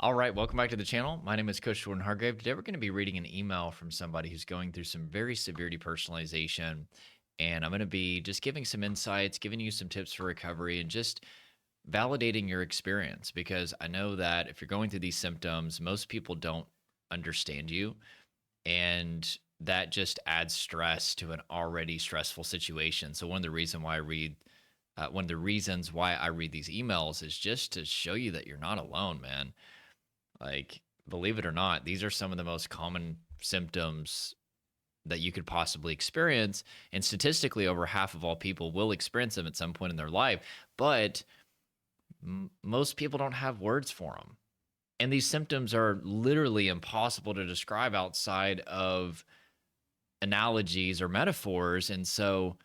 All right, welcome back to the channel. My name is Coach Jordan Hardgrave. Today we're going to be reading an email from somebody who's going through some very severe depersonalization. And I'm going to be just giving some insights, giving you some tips for recovery, and just validating your experience. Because I know that if you're going through these symptoms, most people don't understand you. And that just adds stress to an already stressful situation. So one of the reasons why I read these emails is just to show you that you're not alone, man. Like, believe it or not, these are some of the most common symptoms that you could possibly experience. And statistically, over half of all people will experience them at some point in their life. But most people don't have words for them. And these symptoms are literally impossible to describe outside of analogies or metaphors. And so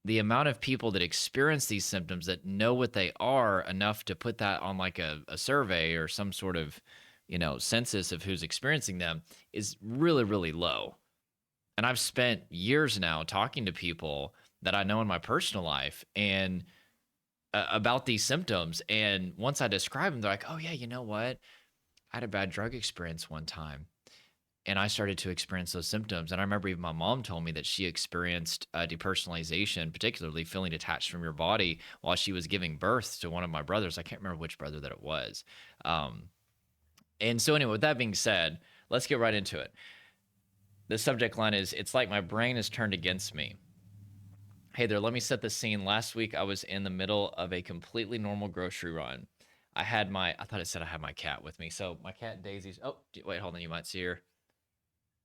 the amount of people that experience these symptoms that know what they are enough to put that on like a survey or some sort of, census of who's experiencing them is really, really low. And I've spent years now talking to people that I know in my personal life and about these symptoms. And once I describe them, they're like, oh yeah, you know what? I had a bad drug experience one time. And I started to experience those symptoms. And I remember even my mom told me that she experienced depersonalization, particularly feeling detached from your body while she was giving birth to one of my brothers. I can't remember which brother that it was. And so anyway, with that being said, let's get right into it. The subject line is, it's like my brain is turned against me. Hey there, let me set the scene. Last week, I was in the middle of a completely normal grocery run. I thought it said I had my cat with me. So my cat Daisy's, oh, wait, hold on. You might see her.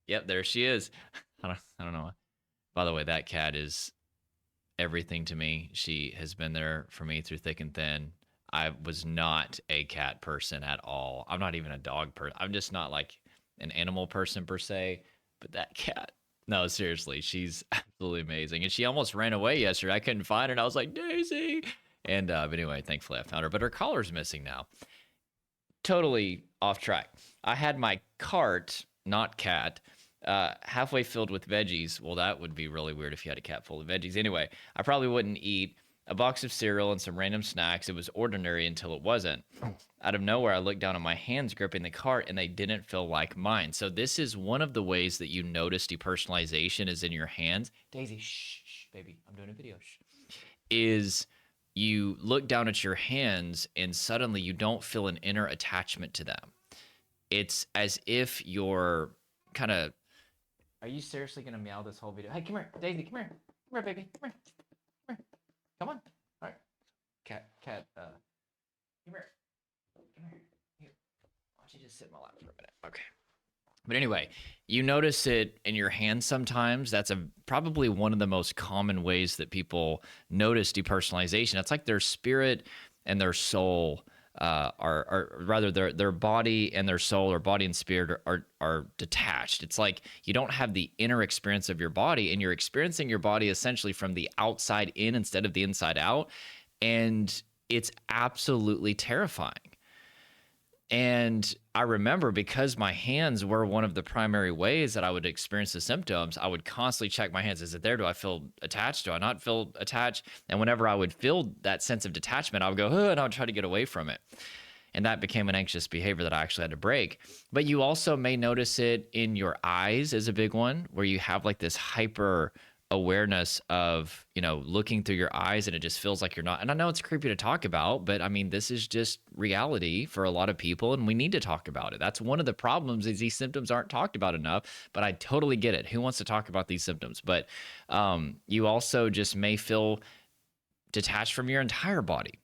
Yep, there she is. I don't know. By the way, that cat is everything to me. She has been there for me through thick and thin. I was not a cat person at all. I'm not even a dog person. I'm just not like an animal person per se. But that cat, no, seriously, she's absolutely amazing. And she almost ran away yesterday. I couldn't find her. And I was like, Daisy. And but anyway, thankfully I found her. But her collar's missing now. Totally off track. I had my cart, not cat, halfway filled with veggies. Well, that would be really weird if you had a cat full of veggies. Anyway, I probably wouldn't eat a box of cereal and some random snacks. It was ordinary until it wasn't. Out of nowhere, I looked down at my hands gripping the cart and they didn't feel like mine. So this is one of the ways that you notice depersonalization is in your hands. Daisy, shh, baby, I'm doing a video. Shh. Is you look down at your hands and suddenly you don't feel an inner attachment to them. It's as if you're kind of, are you seriously going to meow this whole video? Hey, come here, Daisy, come here. Come here, baby. Come here. Come here. Come on. All right. Cat, come here. Come here. Here. Why don't you just sit in my lap for a minute? Okay. But anyway, you notice it in your hands sometimes. That's probably one of the most common ways that people notice depersonalization. It's like their spirit and their soul are rather their body and their soul, or body and spirit are detached. It's like you don't have the inner experience of your body, and you're experiencing your body essentially from the outside in instead of the inside out. And it's absolutely terrifying. And I remember, because my hands were one of the primary ways that I would experience the symptoms, I would constantly check my hands. Is it there? Do I feel attached? Do I not feel attached? And whenever I would feel that sense of detachment, I would go, and I would try to get away from it. And that became an anxious behavior that I actually had to break. But you also may notice it in your eyes is a big one, where you have like this hyper awareness of, looking through your eyes, and it just feels like you're not. And I know it's creepy to talk about, but I mean, this is just reality for a lot of people, and we need to talk about it. That's one of the problems, is these symptoms aren't talked about enough, but I totally get it. Who wants to talk about these symptoms? But you also just may feel detached from your entire body,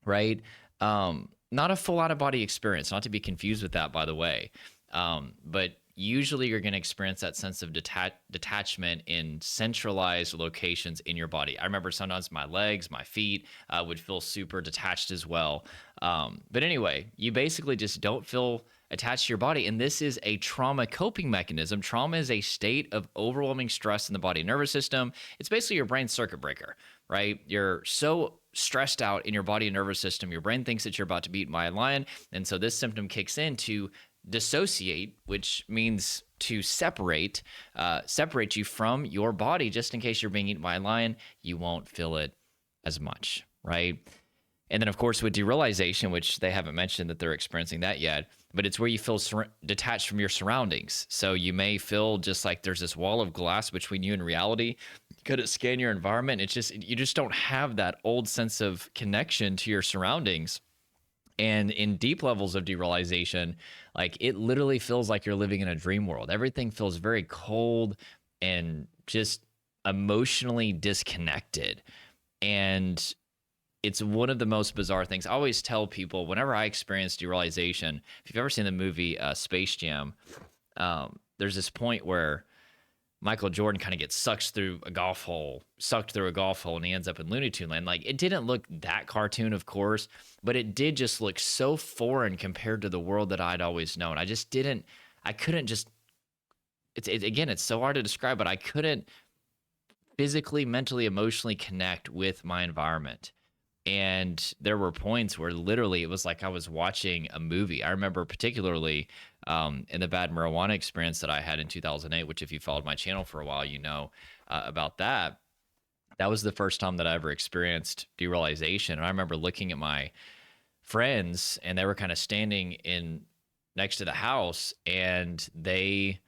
right? Not a full out of body experience, not to be confused with that, by the way. But usually you're going to experience that sense of detachment in centralized locations in your body. I remember sometimes my legs, my feet would feel super detached as well. But anyway, you basically just don't feel attached to your body. And this is a trauma coping mechanism. Trauma is a state of overwhelming stress in the body nervous system. It's basically your brain circuit breaker, right? You're so stressed out in your body and nervous system, your brain thinks that you're about to be eaten by a lion. And so this symptom kicks in to dissociate, which means to separate you from your body, just in case you're being eaten by a lion. You won't feel it as much, right? And then, of course, with derealization, which they haven't mentioned that they're experiencing that yet, but it's where you feel detached from your surroundings. So you may feel just like there's this wall of glass between you and reality. You couldn't scan your environment. It's just, you just don't have that old sense of connection to your surroundings. And in deep levels of derealization, like it literally feels like you're living in a dream world. Everything feels very cold and just emotionally disconnected. And it's one of the most bizarre things. I always tell people whenever I experience derealization, if you've ever seen the movie Space Jam, there's this point where Michael Jordan kind of gets sucked through a golf hole, and he ends up in Looney Tune Land. Like, it didn't look that cartoon, of course, but it did just look so foreign compared to the world that I'd always known. I couldn't just, again, it's so hard to describe, but I couldn't physically, mentally, emotionally connect with my environment. And there were points where literally it was like I was watching a movie. I remember particularly in the bad marijuana experience that I had in 2008, which if you followed my channel for a while, you know about that. That was the first time that I ever experienced derealization. And I remember looking at my friends, and they were kind of standing in next to the house, and they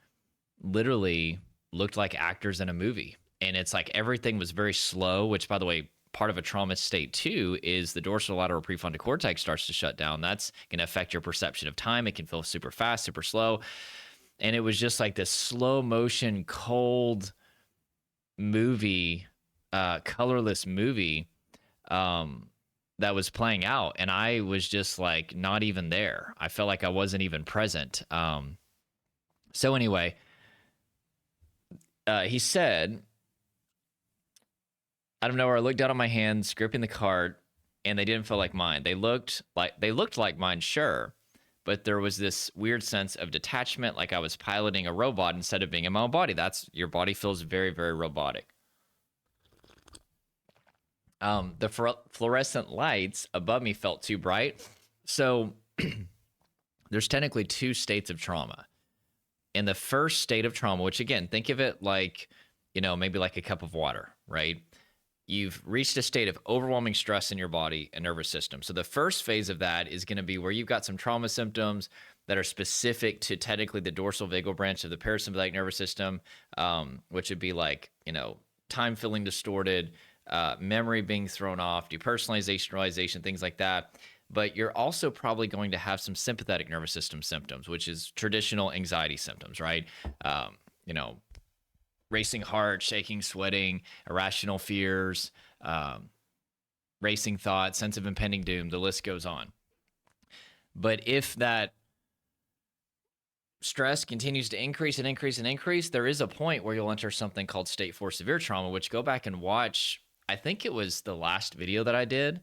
literally looked like actors in a movie. And it's like everything was very slow, which, by the way, part of a trauma state too is the dorsolateral prefrontal cortex starts to shut down. That's going to affect your perception of time. It can feel super fast, super slow. And it was just like this slow motion, cold movie, colorless movie that was playing out. And I was just like not even there. I felt like I wasn't even present. So anyway, he said, out of nowhere, I looked down on my hands, gripping the cart, and they didn't feel like mine. They looked like mine, sure, but there was this weird sense of detachment, like I was piloting a robot instead of being in my own body. Your body feels very, very robotic. The fluorescent lights above me felt too bright. So there's technically two states of trauma. In the first state of trauma, which again, think of it like, maybe like a cup of water, right? You've reached a state of overwhelming stress in your body and nervous system. So the first phase of that is going to be where you've got some trauma symptoms that are specific to technically the dorsal vagal branch of the parasympathetic nervous system, which would be like, time feeling distorted, memory being thrown off, depersonalization, realization, things like that. But you're also probably going to have some sympathetic nervous system symptoms, which is traditional anxiety symptoms, right? Racing heart, shaking, sweating, irrational fears, racing thoughts, sense of impending doom, the list goes on. But if that stress continues to increase and increase and increase, there is a point where you'll enter something called state 4 severe trauma, which go back and watch. I think it was the last video that I did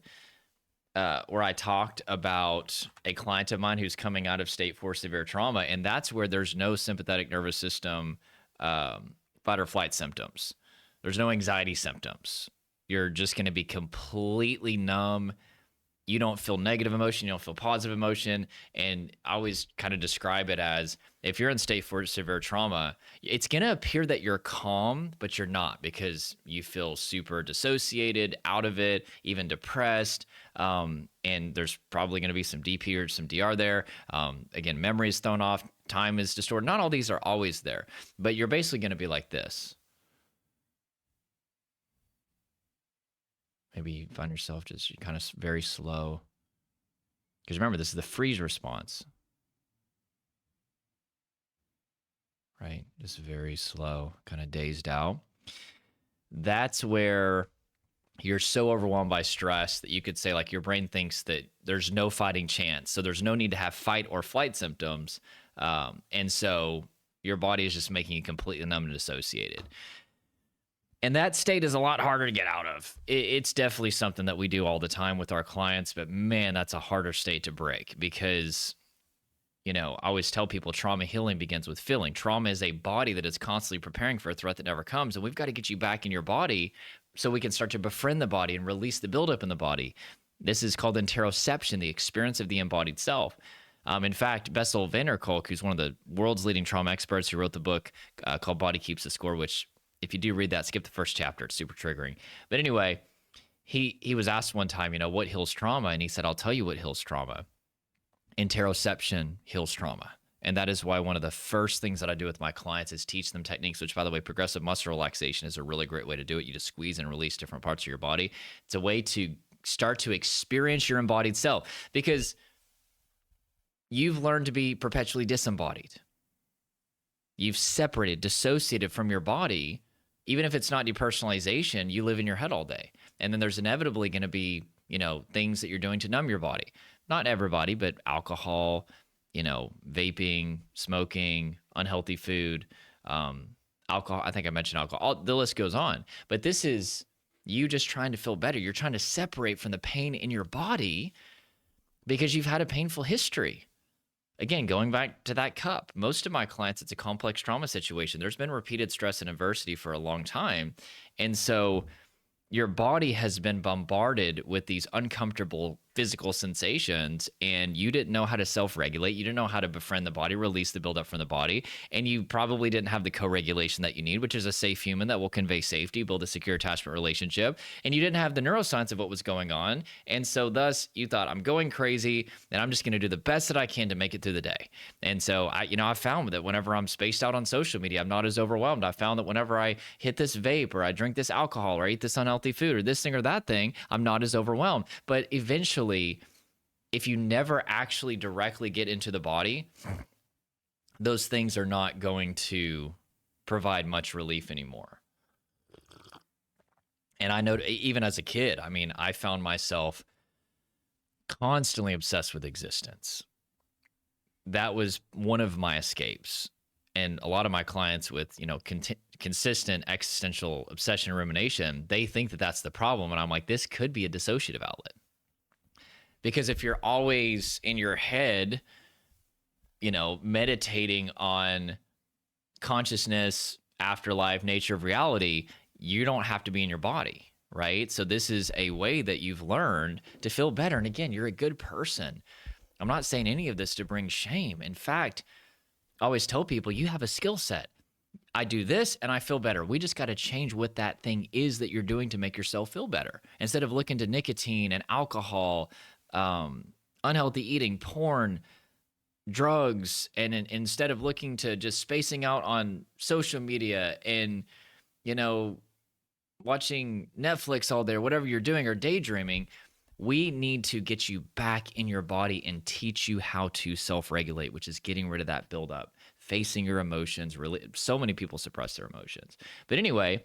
where I talked about a client of mine who's coming out of state 4 severe trauma. And that's where there's no sympathetic nervous system fight or flight symptoms. There's no anxiety symptoms. You're just going to be completely numb. You don't feel negative emotion. You don't feel positive emotion. And I always kind of describe it as if you're in state 4 severe trauma, it's going to appear that you're calm, but you're not, because you feel super dissociated, out of it, even depressed. And there's probably going to be some DP or some DR there. Again, memory is thrown off. Time is distorted. Not all these are always there, but you're basically going to be like this. Maybe you find yourself just kind of very slow. Because remember, this is the freeze response. Right? Just very slow, kind of dazed out. That's where you're so overwhelmed by stress that you could say, like, your brain thinks that there's no fighting chance. So there's no need to have fight or flight symptoms. And so your body is just making you completely numb and dissociated. And that state is a lot harder to get out of. It's definitely something that we do all the time with our clients, but man, that's a harder state to break because, I always tell people trauma healing begins with feeling. Trauma is a body that is constantly preparing for a threat that never comes. And we've got to get you back in your body so we can start to befriend the body and release the buildup in the body. This is called interoception, the experience of the embodied self. In fact, Bessel van der Kolk, who's one of the world's leading trauma experts, who wrote the book called Body Keeps the Score, which if you do read that, skip the first chapter. It's super triggering. But anyway, he was asked one time, what heals trauma? And he said, I'll tell you what heals trauma. Interoception heals trauma. And that is why one of the first things that I do with my clients is teach them techniques, which, by the way, progressive muscle relaxation is a really great way to do it. You just squeeze and release different parts of your body. It's a way to start to experience your embodied self, because you've learned to be perpetually disembodied. You've separated, dissociated from your body. Even if it's not depersonalization, you live in your head all day. And then there's inevitably going to be, things that you're doing to numb your body. Not everybody, but alcohol, vaping, smoking, unhealthy food, alcohol. I think I mentioned alcohol. The list goes on. But this is you just trying to feel better. You're trying to separate from the pain in your body because you've had a painful history. Again, going back to that cup, most of my clients, it's a complex trauma situation. There's been repeated stress and adversity for a long time. And so your body has been bombarded with these uncomfortable physical sensations, and you didn't know how to self-regulate. You didn't know how to befriend the body, release the buildup from the body, and you probably didn't have the co-regulation that you need, which is a safe human that will convey safety, build a secure attachment relationship, and you didn't have the neuroscience of what was going on, and so thus you thought, I'm going crazy, and I'm just going to do the best that I can to make it through the day. And so I found that whenever I'm spaced out on social media, I'm not as overwhelmed. I found that whenever I hit this vape, or I drink this alcohol, or I eat this unhealthy food, or this thing or that thing, I'm not as overwhelmed. But eventually, if you never actually directly get into the body, those things are not going to provide much relief anymore. And I know even as a kid, I found myself constantly obsessed with existence. That was one of my escapes. And a lot of my clients with, consistent existential obsession and rumination, they think that that's the problem. And I'm like, this could be a dissociative outlet. Because if you're always in your head, meditating on consciousness, afterlife, nature of reality, you don't have to be in your body, right? So this is a way that you've learned to feel better. And again, you're a good person. I'm not saying any of this to bring shame. In fact, I always tell people, you have a skill set. I do this and I feel better. We just got to change what that thing is that you're doing to make yourself feel better. Instead of looking to nicotine and alcohol, unhealthy eating, porn, drugs, and instead of looking to just spacing out on social media and, watching Netflix all day, or whatever you're doing, or daydreaming, we need to get you back in your body and teach you how to self-regulate, which is getting rid of that buildup, facing your emotions. Really, so many people suppress their emotions. But anyway,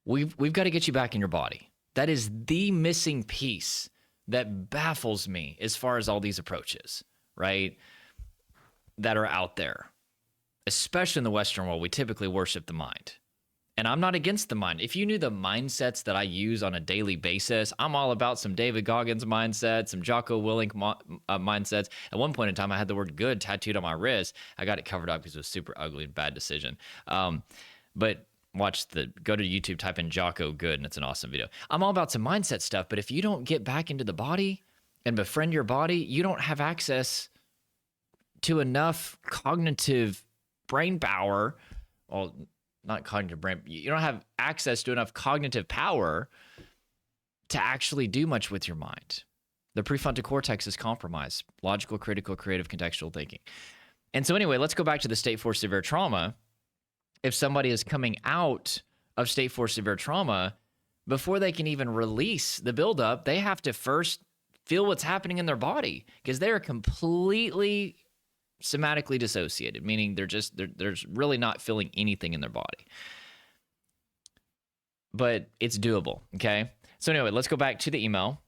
we've got to get you back in your body. That is the missing piece that baffles me as far as all these approaches, right, that are out there. Especially in the Western world, we typically worship the mind. And I'm not against the mind. If you knew the mindsets that I use on a daily basis, I'm all about some David Goggins mindset, some Jocko Willink mindsets. At one point in time, I had the word good tattooed on my wrist. I got it covered up because it was super ugly and bad decision. But go to YouTube, type in Jocko Good, and it's an awesome video. I'm all about some mindset stuff, but if you don't get back into the body and befriend your body, you don't have access to enough cognitive brain power. Well, not cognitive brain. You don't have access to enough cognitive power to actually do much with your mind. The prefrontal cortex is compromised. Logical, critical, creative, contextual thinking. And so anyway, let's go back to the state 4 severe trauma. If somebody is coming out of state 4 severe trauma, before they can even release the buildup, they have to first feel what's happening in their body, because they are completely somatically dissociated, meaning they're really not feeling anything in their body. But it's doable, okay? So anyway, let's go back to the email.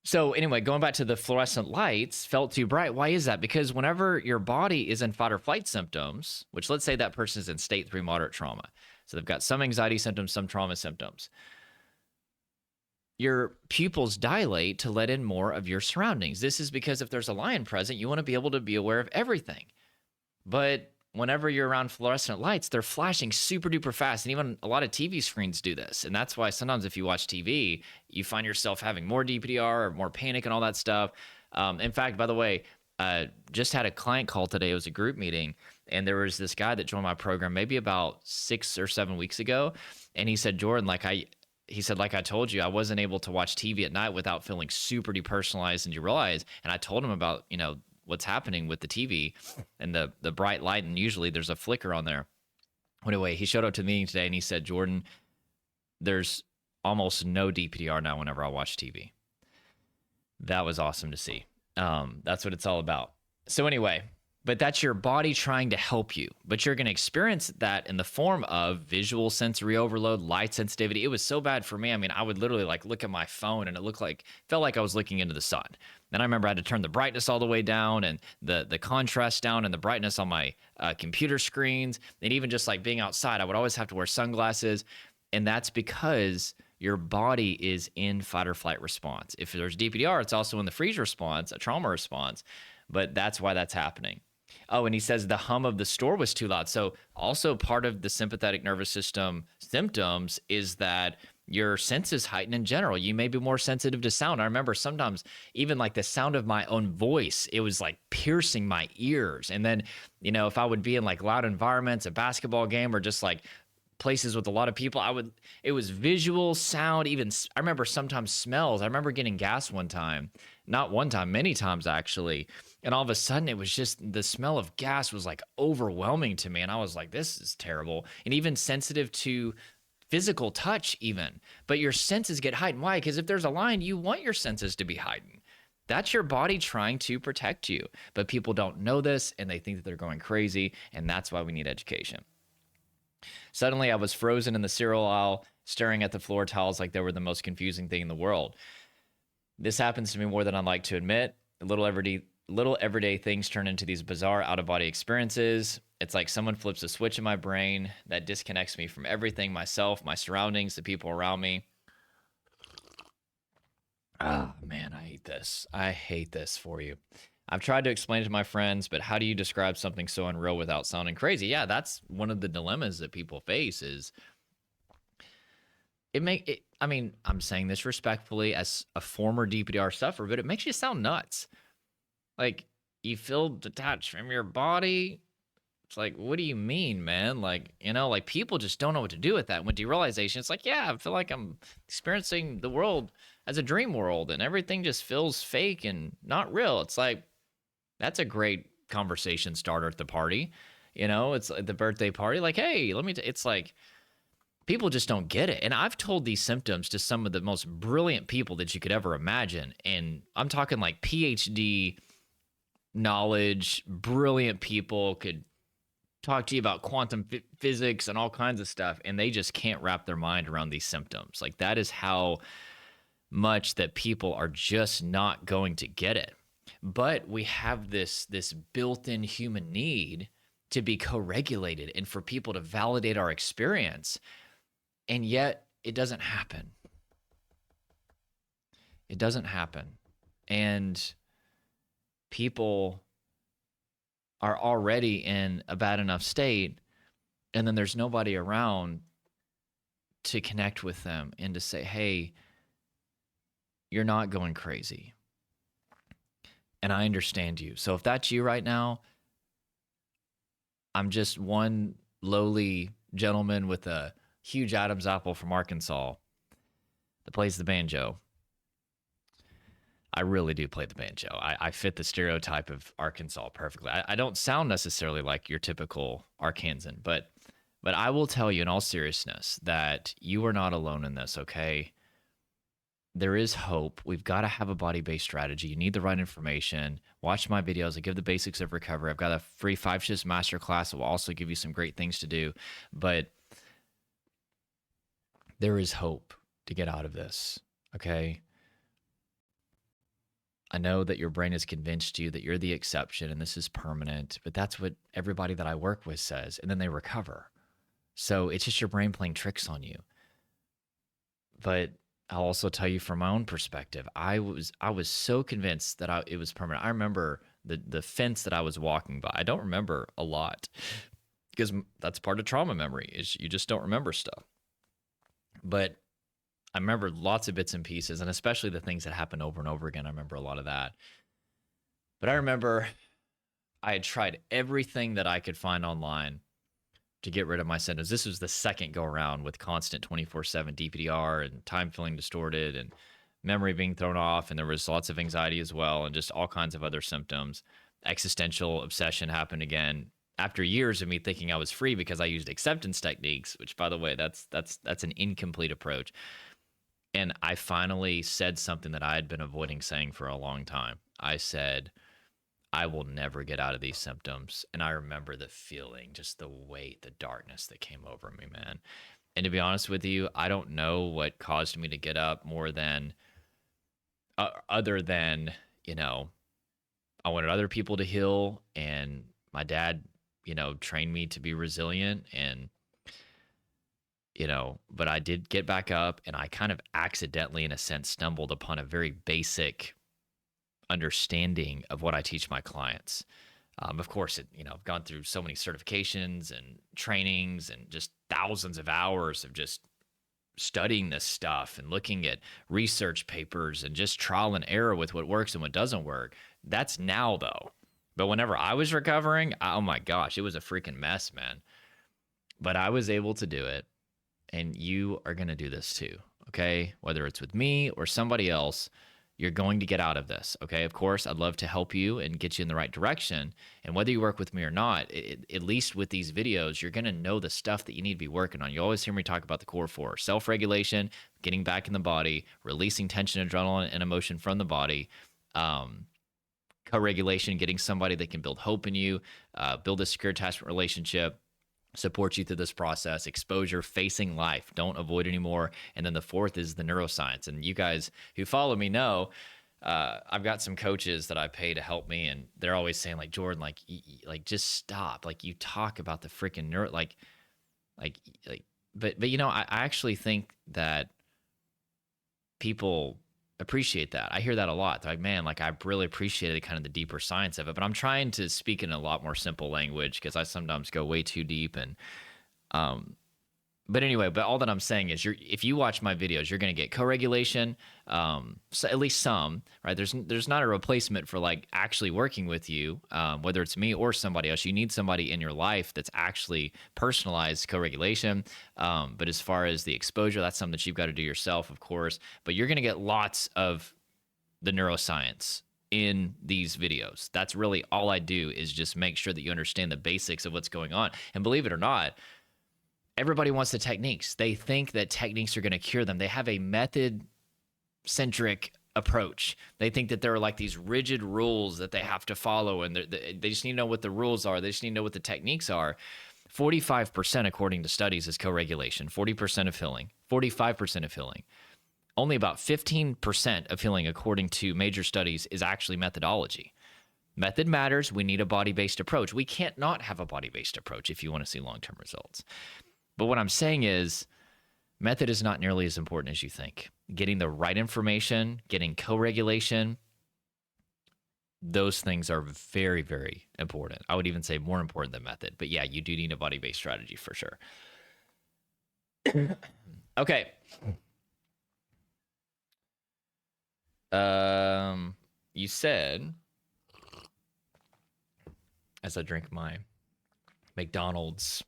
So anyway, going back to the fluorescent lights, felt too bright. Why is that? Because whenever your body is in fight or flight symptoms, which let's say that person is in state 3 moderate trauma. So they've got some anxiety symptoms, some trauma symptoms. Your pupils dilate to let in more of your surroundings. This is because if there's a lion present, you want to be able to be aware of everything. But whenever you're around fluorescent lights, they're flashing super duper fast. And even a lot of TV screens do this. And that's why sometimes if you watch TV, you find yourself having more DPDR or more panic and all that stuff. In fact, by the way, just had a client call today. It was a group meeting, and there was this guy that joined my program maybe about 6 or 7 weeks ago, and he said, Jordan, he said, like I told you, I wasn't able to watch TV at night without feeling super depersonalized and derealized. And I told him about, what's happening with the TV and the bright light, and usually there's a flicker on there. Anyway, he showed up to the meeting today and he said, Jordan, there's almost no DPDR now whenever I watch TV. That was awesome to see. That's what it's all about. So anyway, but that's your body trying to help you. But you're going to experience that in the form of visual sensory overload, light sensitivity. It was so bad for me. I mean, I would literally look at my phone and it felt like I was looking into the sun. Then I remember I had to turn the brightness all the way down and the contrast down and the brightness on my computer screens. And even just being outside, I would always have to wear sunglasses. And that's because your body is in fight or flight response. If there's DPDR, it's also in the freeze response, a trauma response. But that's why that's happening. Oh, and he says the hum of the store was too loud. So also part of the sympathetic nervous system symptoms is that your senses heighten in general. You may be more sensitive to sound. I remember sometimes even the sound of my own voice, it was piercing my ears. And then, if I would be in loud environments, a basketball game, or just places with a lot of people, it was visual, sound, even I remember sometimes smells. I remember getting gas one time, not one time, many times actually. And all of a sudden it was just the smell of gas was overwhelming to me. And I was like, this is terrible. And even sensitive to physical touch even, but your senses get heightened. Why? Because if there's a line, you want your senses to be heightened. That's your body trying to protect you. But people don't know this and they think that they're going crazy. And that's why we need education. Suddenly, I was frozen in the cereal aisle, staring at the floor tiles like they were the most confusing thing in the world. This happens to me more than I'd like to admit. Little everyday things turn into these bizarre out-of-body experiences. It's like someone flips a switch in my brain that disconnects me from everything, myself, my surroundings, the people around me. Ah, man, I hate this. I hate this for you. I've tried to explain it to my friends, but how do you describe something so unreal without sounding crazy? Yeah, that's one of the dilemmas that people face is I mean, I'm saying this respectfully as a former DPDR sufferer, but it makes you sound nuts. You feel detached from your body. It's what do you mean, man? People just don't know what to do with that. With derealization, it's yeah, I feel like I'm experiencing the world as a dream world and everything just feels fake and not real. It's that's a great conversation starter at the party. It's the birthday party. Hey, it's people just don't get it. And I've told these symptoms to some of the most brilliant people that you could ever imagine. And I'm talking PhD knowledge, brilliant people could talk to you about quantum physics and all kinds of stuff. And they just can't wrap their mind around these symptoms. That is how much that people are just not going to get it. But we have this built-in human need to be co-regulated and for people to validate our experience. And yet it doesn't happen. It doesn't happen. And people are already in a bad enough state, and then there's nobody around to connect with them and to say, hey, you're not going crazy. And I understand you. So if that's you right now, I'm just one lowly gentleman with a huge Adam's apple from Arkansas that plays the banjo. I really do play the banjo. I fit the stereotype of Arkansas perfectly. I don't sound necessarily like your typical Arkansan, but I will tell you in all seriousness that you are not alone in this, okay? There is hope. We've got to have a body-based strategy. You need the right information. Watch my videos. I give the basics of recovery. I've got a free 5 shifts masterclass that will also give you some great things to do. But there is hope to get out of this, okay? I know that your brain has convinced you that you're the exception and this is permanent, but that's what everybody that I work with says, and then they recover. So it's just your brain playing tricks on you. But I'll also tell you from my own perspective, I was so convinced that it was permanent. I remember the fence that I was walking by. I don't remember a lot because that's part of trauma memory is you just don't remember stuff. But I remember lots of bits and pieces, and especially the things that happen over and over again. I remember a lot of that. But I remember I had tried everything that I could find online to get rid of my symptoms. This was the second go around with constant 24/7 DPDR and time feeling distorted and memory being thrown off. And there was lots of anxiety as well, and just all kinds of other symptoms. Existential obsession happened again after years of me thinking I was free because I used acceptance techniques, which, by the way, that's an incomplete approach. And I finally said something that I had been avoiding saying for a long time. I said, I will never get out of these symptoms. And I remember the feeling, just the weight, the darkness that came over me, man. And to be honest with you, I don't know what caused me to get up more than, other than, I wanted other people to heal. And my dad, trained me to be resilient. And, but I did get back up, and I kind of accidentally, in a sense, stumbled upon a very basic understanding of what I teach my clients. Of course, I've gone through so many certifications and trainings and just thousands of hours of just studying this stuff and looking at research papers and just trial and error with what works and what doesn't work. That's now, though. But whenever I was recovering, oh my gosh, it was a freaking mess, man. But I was able to do it, and you are going to do this too, okay? Whether it's with me or somebody else, you're going to get out of this, okay? Of course, I'd love to help you and get you in the right direction. And whether you work with me or not, at least with these videos, you're going to know the stuff that you need to be working on. You always hear me talk about the core four: self-regulation, getting back in the body, releasing tension, adrenaline, and emotion from the body, co-regulation, getting somebody that can build hope in you, build a secure attachment relationship, support you through this process, exposure, facing life, don't avoid anymore. And then the fourth is the neuroscience. And you guys who follow me know, I've got some coaches that I pay to help me, and they're always saying, like, Jordan, like just stop. Like, you talk about the freaking neuro, but I actually think that people appreciate that. I hear that a lot. They're like, man, like, I really appreciated kind of the deeper science of it, but I'm trying to speak in a lot more simple language because I sometimes go way too deep. And but anyway, but all that I'm saying is, if you watch my videos, you're going to get co-regulation, so at least some, right? There's not a replacement for like actually working with you, whether it's me or somebody else. You need somebody in your life that's actually personalized co-regulation. But as far as the exposure, that's something that you've got to do yourself, of course. But you're going to get lots of the neuroscience in these videos. That's really all I do, is just make sure that you understand the basics of what's going on. And believe it or not, everybody wants the techniques. They think that techniques are going to cure them. They have a method-centric approach. They think that there are like these rigid rules that they have to follow, and they just need to know what the rules are. They just need to know what the techniques are. 45%, according to studies, is co-regulation. 40% of healing. 45% of healing. Only about 15% of healing, according to major studies, is actually methodology. Method matters. We need a body-based approach. We can't not have a body-based approach if you want to see long-term results. But what I'm saying is, method is not nearly as important as you think. Getting the right information, getting co-regulation, those things are very, very important. I would even say more important than method. But yeah, you do need a body-based strategy for sure. Okay. You said, as I drink my McDonald's,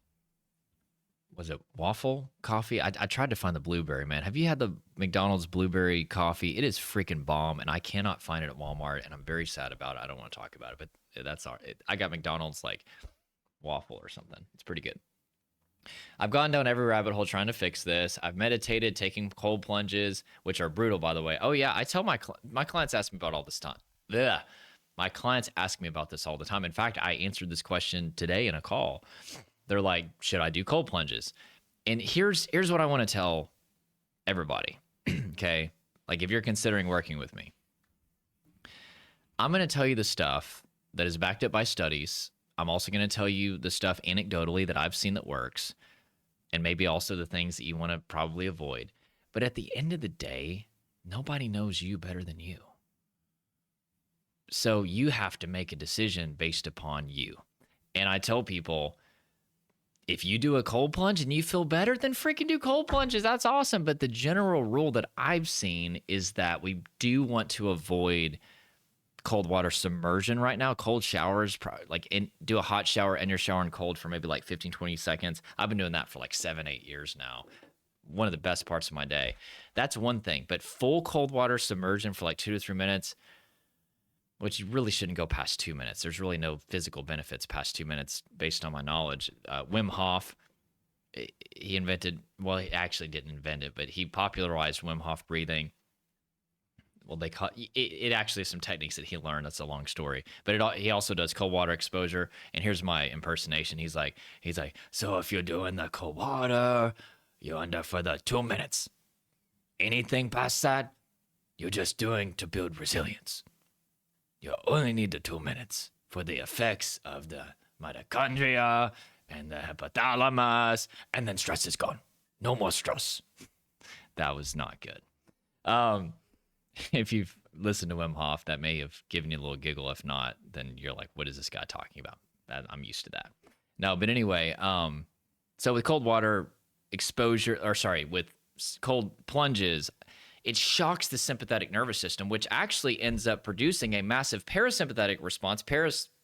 was it waffle coffee? I tried to find the blueberry, man. Have you had the McDonald's blueberry coffee? It is freaking bomb, and I cannot find it at Walmart, and I'm very sad about it. I don't want to talk about it, but that's all right. I got McDonald's like waffle or something. It's pretty good. I've gone down every rabbit hole trying to fix this. I've meditated, taking cold plunges, which are brutal, by the way. Oh yeah, I tell my clients ask me about all this time. Ugh. My clients ask me about this all the time. In fact, I answered this question today in a call. They're like, should I do cold plunges? And here's what I want to tell everybody, okay? Like, if you're considering working with me, I'm going to tell you the stuff that is backed up by studies. I'm also going to tell you the stuff anecdotally that I've seen that works, and maybe also the things that you want to probably avoid. But at the end of the day, nobody knows you better than you. So you have to make a decision based upon you. And I tell people, if you do a cold plunge and you feel better, then freaking do cold plunges. That's awesome. But the general rule that I've seen is that we do want to avoid cold water submersion right now. Cold showers, do a hot shower and you're showering cold for maybe like 15, 20 seconds. I've been doing that for like 7, 8 years now. One of the best parts of my day. That's one thing. But full cold water submersion for like 2 to 3 minutes, which you really shouldn't go past 2 minutes. There's really no physical benefits past 2 minutes based on my knowledge. Wim Hof, he actually didn't invent it, but he popularized Wim Hof breathing. Well, they call it actually some techniques that he learned. That's a long story, but he also does cold water exposure. And here's my impersonation. He's like, so if you're doing the cold water, you're under for the 2 minutes. Anything past that, you're just doing to build resilience. You only need the 2 minutes for the effects of the mitochondria and the hypothalamus, and then stress is gone. No more stress. That was not good. If you've listened to Wim Hof, that may have given you a little giggle. If not, then you're like, what is this guy talking about? I'm used to that. No, but anyway, so with cold water exposure, with cold plunges, it shocks the sympathetic nervous system, which actually ends up producing a massive parasympathetic response.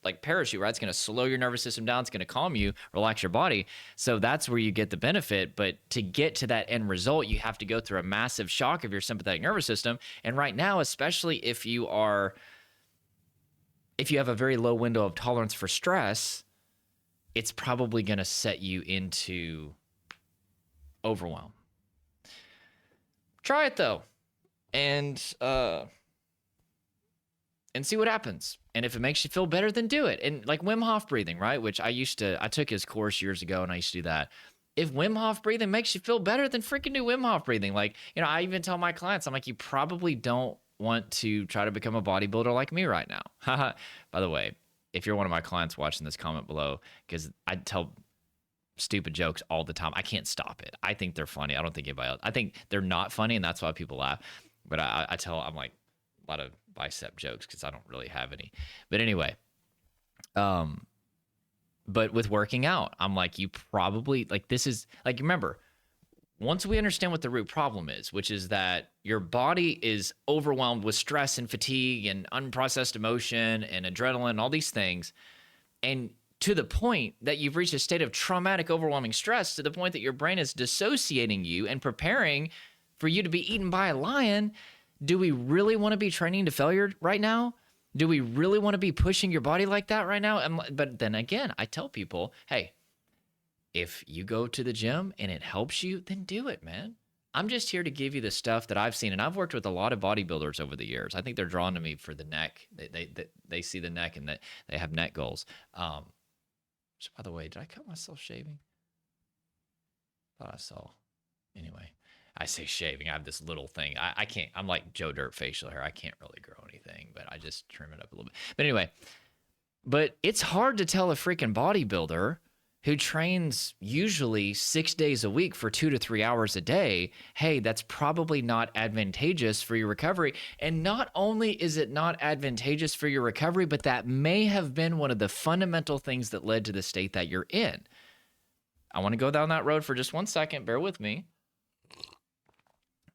Like parachute, right? It's going to slow your nervous system down. It's going to calm you, relax your body. So that's where you get the benefit. But to get to that end result, you have to go through a massive shock of your sympathetic nervous system. And right now, especially if you have a very low window of tolerance for stress, it's probably going to set you into overwhelm. Try it though, and see what happens. And if it makes you feel better, then do it. And like Wim Hof breathing, right? Which I took his course years ago, and I used to do that. If Wim Hof breathing makes you feel better, then freaking do Wim Hof breathing. Like, I even tell my clients, I'm like, you probably don't want to try to become a bodybuilder like me right now. By the way, if you're one of my clients watching this, comment below, because I tell stupid jokes all the time. I can't stop it. I think they're funny. I don't think anybody else. I think they're not funny, and that's why people laugh. But I'm like a lot of bicep jokes because I don't really have any. But anyway, but with working out, I'm like, you probably this is like, remember, once we understand what the root problem is, which is that your body is overwhelmed with stress and fatigue and unprocessed emotion and adrenaline and all these things, and to the point that you've reached a state of traumatic, overwhelming stress, to the point that your brain is dissociating you and preparing for you to be eaten by a lion. Do we really want to be training to failure right now? Do we really want to be pushing your body like that right now? But then again, I tell people, hey, if you go to the gym and it helps you, then do it, man. I'm just here to give you the stuff that I've seen, and I've worked with a lot of bodybuilders over the years. I think they're drawn to me for the neck. They see the neck and that they have neck goals. So by the way, did I cut myself shaving? Thought I saw. Anyway, I say shaving. I have this little thing. I can't. I'm like Joe Dirt facial hair. I can't really grow anything, but I just trim it up a little bit. But anyway, it's hard to tell a freaking bodybuilder who trains usually 6 days a week for 2 to 3 hours a day, hey, that's probably not advantageous for your recovery. And not only is it not advantageous for your recovery, but that may have been one of the fundamental things that led to the state that you're in. I want to go down that road for just 1 second. Bear with me.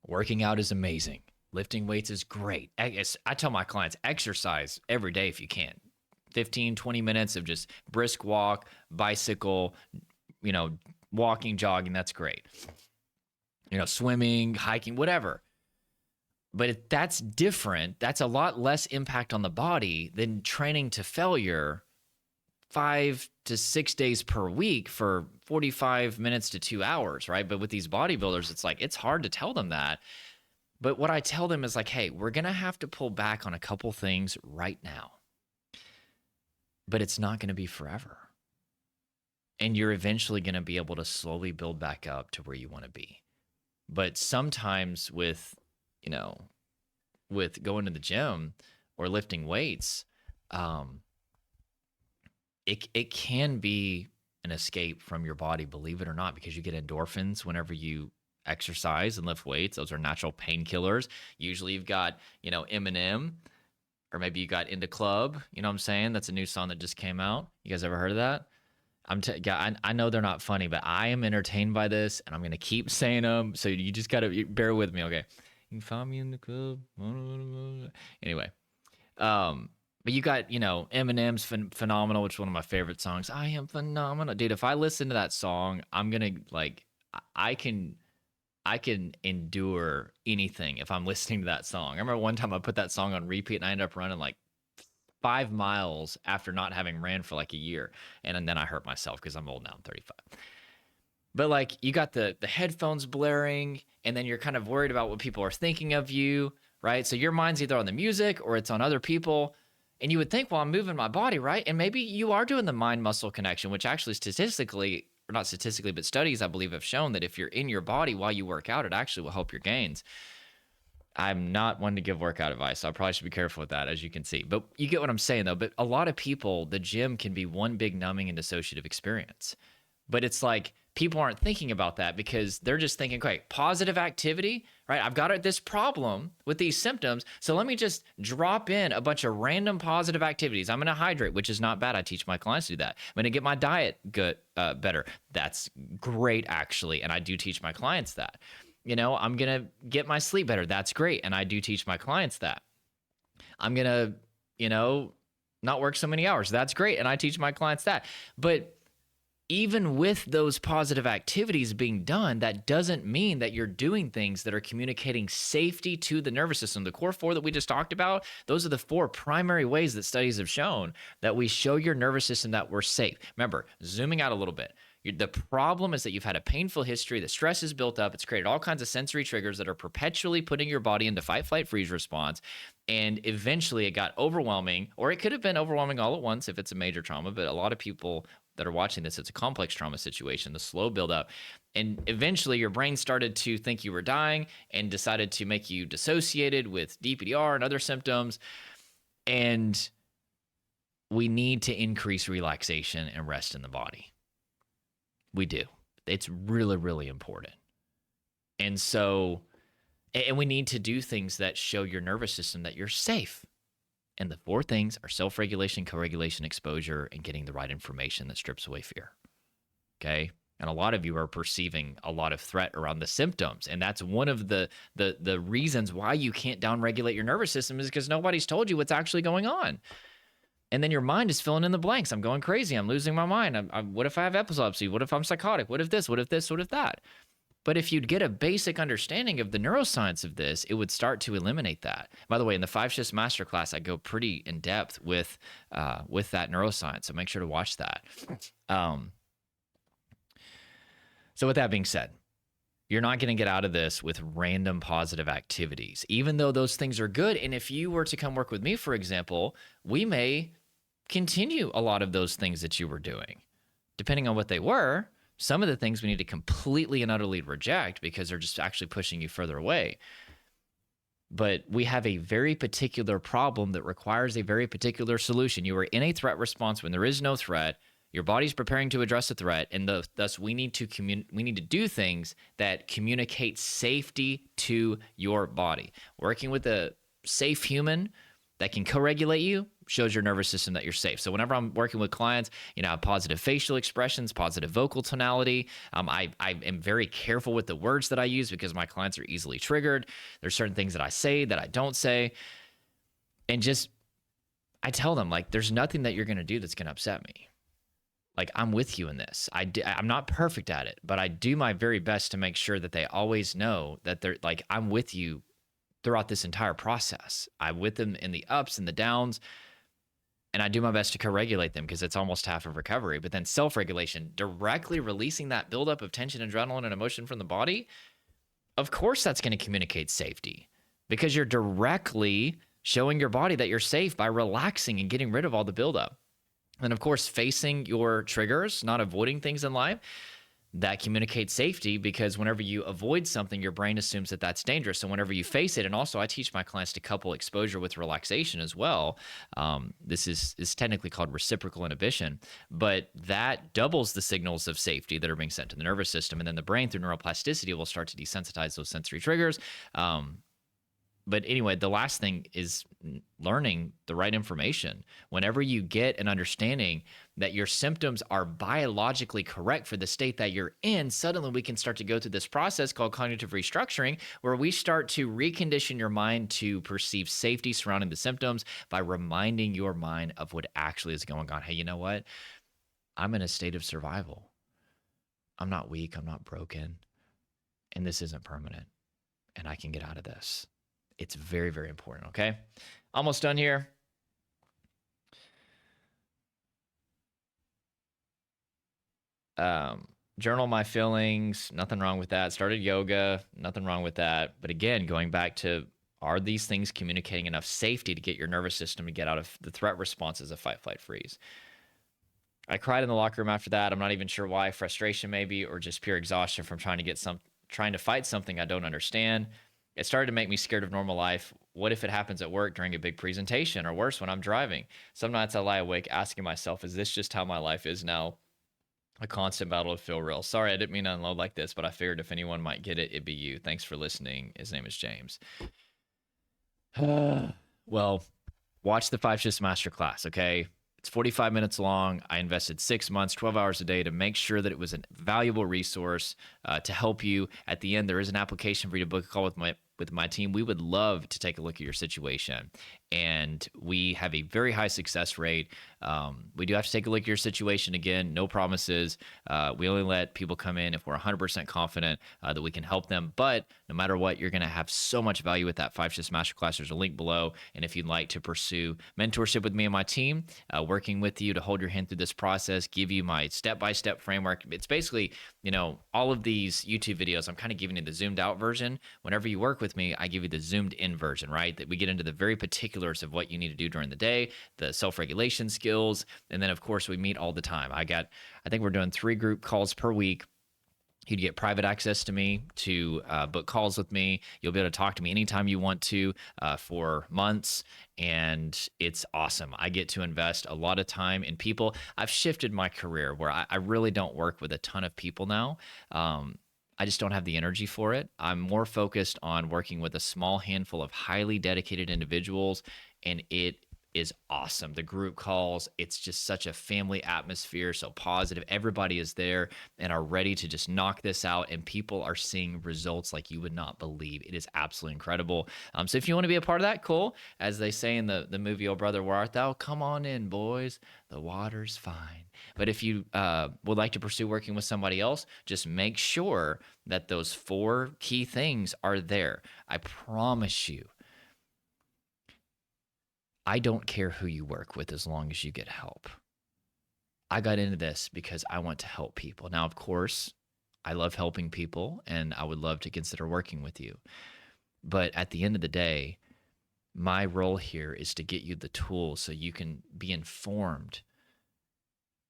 Working out is amazing. Lifting weights is great. I tell my clients, exercise every day if you can. 15, 20 minutes of just brisk walk, bicycle, walking, jogging, that's great. Swimming, hiking, whatever. But that's different. That's a lot less impact on the body than training to failure 5 to 6 days per week for 45 minutes to 2 hours, right? But with these bodybuilders, it's hard to tell them that. But what I tell them is hey, we're going to have to pull back on a couple things right now. But it's not going to be forever. And you're eventually going to be able to slowly build back up to where you want to be. But sometimes with going to the gym or lifting weights, it can be an escape from your body, believe it or not, because you get endorphins whenever you exercise and lift weights. Those are natural painkillers. Usually you've got, Eminem, or maybe you got Into Club, you know what I'm saying? That's a new song that just came out. You guys ever heard of that? I know they're not funny, but I am entertained by this, and I'm going to keep saying them, so you just got to bear with me, okay? You can find me in the club. Anyway, But you got, Eminem's Phenomenal, which is one of my favorite songs. I am phenomenal. Dude, if I listen to that song, I'm gonna like I can I can endure anything if I'm listening to that song. I remember one time I put that song on repeat and I ended up running like 5 miles after not having ran for like a year. And then I hurt myself because I'm old now, I'm 35. But like you got the headphones blaring, and then you're kind of worried about what people are thinking of you, right? So your mind's either on the music or it's on other people. And you would think, well, I'm moving my body, right? And maybe you are doing the mind muscle connection, which actually statistically, or not statistically, but studies I believe have shown that if you're in your body while you work out, it actually will help your gains. I'm not one to give workout advice, so I probably should be careful with that, as you can see. But you get what I'm saying, though. But a lot of people, the gym can be one big numbing and dissociative experience. But it's like people aren't thinking about that because they're just thinking, okay, positive activity, right? I've got this problem with these symptoms, so let me just drop in a bunch of random positive activities. I'm going to hydrate, which is not bad. I teach my clients to do that. I'm going to get my diet good, better. That's great, actually, and I do teach my clients that. I'm going to get my sleep better. That's great, and I do teach my clients that. I'm going to, not work so many hours. That's great, and I teach my clients that. But even with those positive activities being done, that doesn't mean that you're doing things that are communicating safety to the nervous system. The core four that we just talked about, those are the four primary ways that studies have shown that we show your nervous system that we're safe. Remember, zooming out a little bit, the problem is that you've had a painful history, the stress is built up, it's created all kinds of sensory triggers that are perpetually putting your body into fight, flight, freeze response, and eventually it got overwhelming, or it could have been overwhelming all at once if it's a major trauma, but a lot of people that are watching this, it's a complex trauma situation, the slow buildup. And eventually your brain started to think you were dying and decided to make you dissociated with DPDR and other symptoms. And we need to increase relaxation and rest in the body. We do. It's really, really important. And so, and we need to do things that show your nervous system that you're safe. And the four things are self-regulation, co-regulation, exposure, and getting the right information that strips away fear. Okay? And a lot of you are perceiving a lot of threat around the symptoms. And that's one of the reasons why you can't downregulate your nervous system is because nobody's told you what's actually going on. And then your mind is filling in the blanks. I'm going crazy. I'm losing my mind. What if I have epilepsy? What if I'm psychotic? What if this? What if this? What if that? But if you'd get a basic understanding of the neuroscience of this, it would start to eliminate that. By the way, in the 5 Shifts Masterclass, I go pretty in depth with that neuroscience. So make sure to watch that. So with that being said, you're not going to get out of this with random positive activities, even though those things are good. And if you were to come work with me, for example, we may continue a lot of those things that you were doing, depending on what they were. Some of the things we need to completely and utterly reject because they're just actually pushing you further away. But we have a very particular problem that requires a very particular solution. You are in a threat response when there is no threat. Your body's preparing to address a threat, and thus we need to do things that communicate safety to your body. Working with a safe human that can co-regulate you shows your nervous system that you're safe. So whenever I'm working with clients, positive facial expressions, positive vocal tonality. I am very careful with the words that I use because my clients are easily triggered. There's certain things that I say that I don't say. And I tell them, like, there's nothing that you're going to do that's going to upset me. Like, I'm with you in this. I'm not perfect at it, but I do my very best to make sure that they always know that they're like, I'm with you throughout this entire process. I'm with them in the ups and the downs, and I do my best to co-regulate them because it's almost half of recovery. But then self-regulation, directly releasing that buildup of tension, adrenaline, and emotion from the body, of course that's going to communicate safety because you're directly showing your body that you're safe by relaxing and getting rid of all the buildup. And of course, facing your triggers, not avoiding things in life, that communicates safety because whenever you avoid something, your brain assumes that that's dangerous. So whenever you face it, and also I teach my clients to couple exposure with relaxation as well. This is technically called reciprocal inhibition, but that doubles the signals of safety that are being sent to the nervous system. And then the brain through neuroplasticity will start to desensitize those sensory triggers. But anyway, the last thing is learning the right information. Whenever you get an understanding that your symptoms are biologically correct for the state that you're in, suddenly we can start to go through this process called cognitive restructuring, where we start to recondition your mind to perceive safety surrounding the symptoms by reminding your mind of what actually is going on. Hey, you know what? I'm in a state of survival. I'm not weak. I'm not broken. And this isn't permanent. And I can get out of this. It's very, very important, okay? Almost done here. Journal my feelings, nothing wrong with that. Started yoga, nothing wrong with that. But again, going back to, are these things communicating enough safety to get your nervous system to get out of the threat responses of fight, flight, freeze? I cried in the locker room after that. I'm not even sure why. Frustration maybe, or just pure exhaustion from trying to fight something I don't understand. It started to make me scared of normal life. What if it happens at work during a big presentation, or worse, when I'm driving? Some nights I lie awake asking myself, is this just how my life is now? A constant battle to feel real. Sorry, I didn't mean to unload like this, but I figured if anyone might get it, it'd be you. Thanks for listening. His name is James. Well, watch the 5 Shifts Masterclass, okay? It's 45 minutes long. I invested 6 months, 12 hours a day to make sure that it was a valuable resource to help you. At the end, there is an application for you to book a call with my team. We would love to take a look at your situation. And we have a very high success rate. We do have to take a look at your situation again. No promises. We only let people come in if we're 100% confident that we can help them. But no matter what, you're going to have so much value with that 5 Shifts Masterclass. There's a link below. And if you'd like to pursue mentorship with me and my team, working with you to hold your hand through this process, give you my step-by-step framework. It's basically, all of these YouTube videos, I'm kind of giving you the zoomed out version. Whenever you work with me, I give you the zoomed in version, right? That we get into the very particulars of what you need to do during the day, the self-regulation skills, and then of course we meet all the time. I think we're doing 3 group calls per week. You'd get private access to me to book calls with me. You'll be able to talk to me anytime you want to for months, and it's awesome. I get to invest a lot of time in people. I've shifted my career where I really don't work with a ton of people now. I just don't have the energy for it. I'm more focused on working with a small handful of highly dedicated individuals, and it is awesome. The group calls, it's just such a family atmosphere, so positive. Everybody is there and are ready to just knock this out, and people are seeing results like you would not believe. It is absolutely incredible. So if you want to be a part of that, cool. As they say in the movie, Oh Brother, Where Art Thou? Come on in, boys. The water's fine. But if you would like to pursue working with somebody else, just make sure that those 4 key things are there. I promise you, I don't care who you work with as long as you get help. I got into this because I want to help people. Now, of course, I love helping people, and I would love to consider working with you. But at the end of the day, my role here is to get you the tools so you can be informed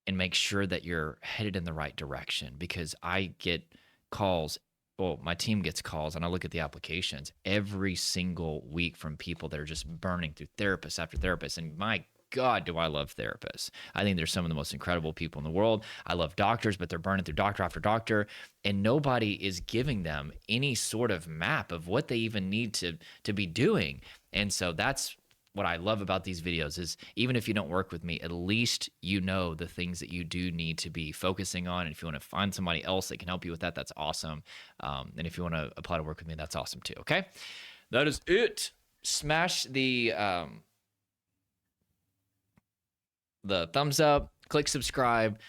and make sure that you're headed in the right direction, because I get calls. Well, my team gets calls, and I look at the applications every single week from people that are just burning through therapists after therapists. And my God, do I love therapists. I think they're some of the most incredible people in the world. I love doctors, but they're burning through doctor after doctor, and nobody is giving them any sort of map of what they even need to be doing. And so that's what I love about these videos, is even if you don't work with me, at least you know the things that you do need to be focusing on. And if you want to find somebody else that can help you with that, that's awesome. And if you want to apply to work with me, that's awesome too. Okay, that is it. Smash the thumbs up, click subscribe.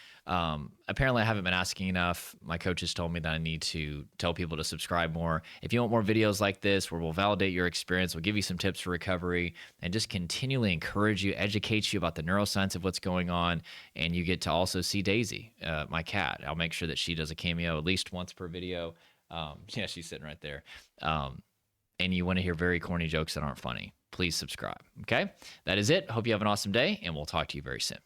Apparently I haven't been asking enough. My coaches told me that I need to tell people to subscribe more. If you want more videos like this, where we'll validate your experience, we'll give you some tips for recovery, and just continually encourage you, educate you about the neuroscience of what's going on. And you get to also see Daisy, my cat. I'll make sure that she does a cameo at least once per video. Yeah, she's sitting right there. And you want to hear very corny jokes that aren't funny, please subscribe. Okay, that is it. Hope you have an awesome day, and we'll talk to you very soon.